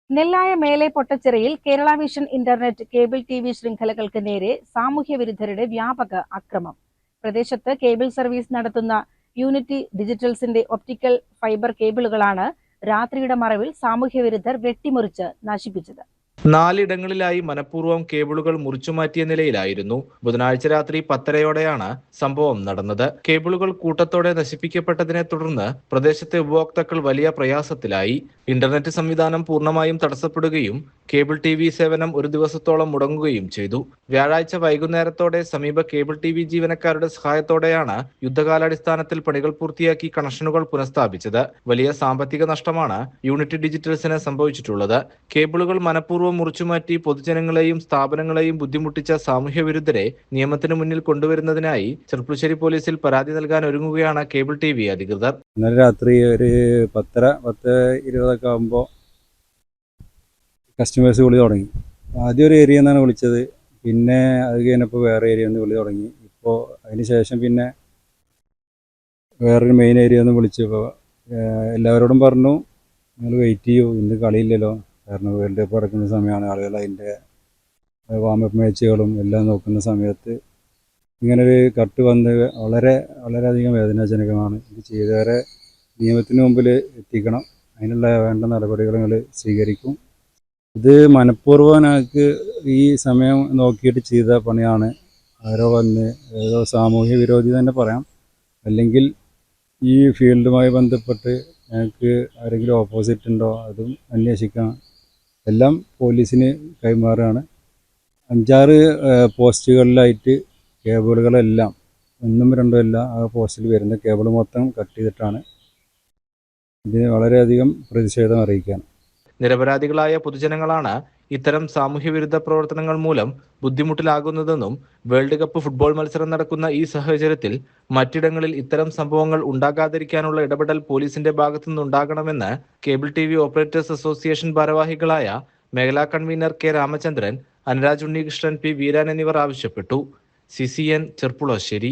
നെല്ലായ മേലെ പൊട്ടച്ചിറയിൽ Kerala vision internet cable TV. ശൃംഖലകൾക്ക് നേരെ സാമൂഹ്യവിരുദ്ധരുടെ വ്യാപക അക്രമം. പ്രദേശത്ത് കേബിൾ സർവീസ് നടത്തുന്ന യൂണിറ്റി ഡിജിറ്റൽസിന്റെ ഒപ്റ്റിക്കൽ ഫൈബർ കേബിളുകളാണ് രാത്രിയുടെ മറവിൽ സാമൂഹ്യവിരുദ്ധർ വെട്ടിമുറിച്ച് നശിപ്പിച്ചത്. 4 ഇടങ്ങളിലായി മനഃപൂർവ്വം കേബിളുകൾ മുറിച്ചുമാറ്റിയ നിലയിലായിരുന്നു. ബുധനാഴ്ച രാത്രി 10:30-ഓടെയാണ് സംഭവം നടന്നത്. കേബിളുകൾ കൂട്ടത്തോടെ നശിപ്പിക്കപ്പെട്ടതിനെ തുടർന്ന് പ്രദേശത്തെ ഉപഭോക്താക്കൾ വലിയ പ്രയാസത്തിലായി. ഇന്റർനെറ്റ് സംവിധാനം പൂർണ്ണമായും തടസ്സപ്പെടുകയും കേബിൾ ടി.വി. സേവനം ഒരു ദിവസത്തോളം മുടങ്ങുകയും ചെയ്തു. വ്യാഴാഴ്ച വൈകുന്നേരത്തോടെ സമീപ കേബിൾ ടി.വി. ജീവനക്കാരുടെ സഹായത്തോടെയാണ് യുദ്ധകാലാടിസ്ഥാനത്തിൽ പണികൾ പൂർത്തിയാക്കി കണക്ഷനുകൾ പുനഃസ്ഥാപിച്ചത്. വലിയ സാമ്പത്തിക നഷ്ടമാണ് യൂണിറ്റി ഡിജിറ്റൽസിന് സംഭവിച്ചിട്ടുള്ളത്. കേബിളുകൾ മനഃപൂർവ്വം മുറിച്ചുമാറ്റി പൊതുജനങ്ങളെയും സ്ഥാപനങ്ങളെയും ബുദ്ധിമുട്ടിച്ച സാമൂഹ്യവിരുദ്ധരെ നിയമത്തിന് മുന്നിൽ കൊണ്ടുവരുന്നതിനായി ചെർപ്പുളശ്ശേരി പോലീസിൽ പരാതി നൽകാൻ ഒരുങ്ങുകയാണ് കേബിൾ ടി.വി. അധികൃതർ. ഇന്നലെ രാത്രി ഒരു 10:20 ആകുമ്പോൾ കസ്റ്റമേഴ്സ് വിളി തുടങ്ങി. ആദ്യം ഒരു ഏരിയ നിന്നാണ് വിളിച്ചത്, പിന്നെ അത് കഴിഞ്ഞപ്പോൾ വേറെ ഏരിയ നിന്ന് വിളി തുടങ്ങി. ഇപ്പോൾ അതിന് ശേഷം പിന്നെ വേറൊരു മെയിൻ ഏരിയ നിന്ന് വിളിച്ചപ്പോൾ എല്ലാവരോടും പറഞ്ഞു, നിങ്ങൾ വെയിറ്റ് ചെയ്യൂ, ഇന്ന് കളിയില്ലല്ലോ, കാരണം വേൾഡ് കപ്പ് നടക്കുന്ന സമയമാണ്. ആളുകൾ അതിൻ്റെ വാമപ്പ് മാച്ചുകളും എല്ലാം നോക്കുന്ന സമയത്ത് ഇങ്ങനൊരു കട്ട് വന്ന് വളരെയധികം വേദനാജനകമാണ്. ഇത് ചെയ്തവരെ നിയമത്തിന് മുമ്പിൽ എത്തിക്കണം. അതിനുള്ള വേണ്ട നടപടികൾ ഞങ്ങൾ സ്വീകരിക്കും. ഇത് മനഃപൂർവ്വം ഞങ്ങൾക്ക് ഈ സമയം നോക്കിയിട്ട് ചെയ്ത പണിയാണ്. ആരോ വന്ന് ഏതോ സാമൂഹ്യ വിരോധി തന്നെ പറയാം, അല്ലെങ്കിൽ ഈ ഫീൽഡുമായി ബന്ധപ്പെട്ട് ഞങ്ങൾക്ക് ആരെങ്കിലും ഓപ്പോസിറ്റ് ഉണ്ടോ അതും അന്വേഷിക്കാം. എല്ലാം പോലീസിന് കൈമാറുകയാണ്. 5-6 പോസ്റ്റുകളിലായിട്ട് കേബിളുകളെല്ലാം 1ഉം 2ഉം അല്ല, ആ പോസ്റ്റിൽ വരുന്ന കേബിൾ മൊത്തം കട്ട് ചെയ്തിട്ടാണ്. ഇതിന് വളരെയധികം പ്രതിഷേധം അറിയിക്കുകയാണ്. നിരപരാധികളായ പൊതുജനങ്ങളാണ് ഇത്തരം സാമൂഹ്യവിരുദ്ധ പ്രവർത്തനങ്ങൾ മൂലം ബുദ്ധിമുട്ടിലാകുന്നതെന്നും വേൾഡ് കപ്പ് ഫുട്ബോൾ മത്സരം നടക്കുന്ന ഈ സാഹചര്യത്തിൽ മറ്റിടങ്ങളിൽ ഇത്തരം സംഭവങ്ങൾ ഉണ്ടാകാതിരിക്കാനുള്ള ഇടപെടൽ പോലീസിന്റെ ഭാഗത്തുനിന്നുണ്ടാകണമെന്ന് കേബിൾ ടി.വി. ഓപ്പറേറ്റേഴ്സ് അസോസിയേഷൻ ഭാരവാഹികളായ മേഖലാ convener K. Ramachandran, Anuraj Unnikrishnan, P. Veeran എന്നിവർ ആവശ്യപ്പെട്ടു. CCN ചെർപ്പുളശ്ശേരി.